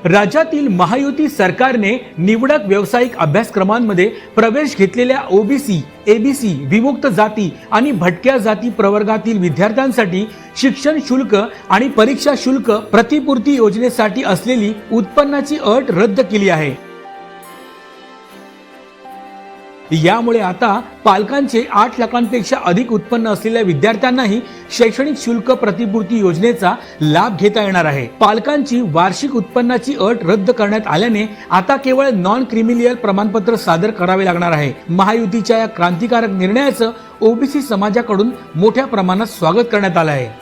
राज्यातील महायुती सरकारने निवडक व्यावसायिक अभ्यासक्रमांमध्ये प्रवेश घेतलेल्या ओबीसी, एबीसी, विमुक्त जाती आणि भटक्या जाती प्रवर्गातील विद्यार्थ्यांसाठी शिक्षण शुल्क आणि परीक्षा शुल्क प्रतिपूर्ती योजनेसाठी असलेली उत्पन्नाची अट रद्द केली आहे। यामुळे आता पालकांचे 8 लाखांपेक्षा अधिक उत्पन्न असलेल्या विद्यार्थ्यांनाही शैक्षणिक शुल्क प्रतिपूर्ती योजनेचा लाभ घेता येणार आहे। पालकांची वार्षिक उत्पन्नाची अट रद्द करण्यात आल्याने आता केवळ नॉन क्रिमिलियल प्रमाणपत्र सादर करावे लागणार आहे। महायुतीच्या या क्रांतिकारक निर्णयाचं ओबीसी समाजाकडून मोठ्या प्रमाणात स्वागत करण्यात आलं आहे।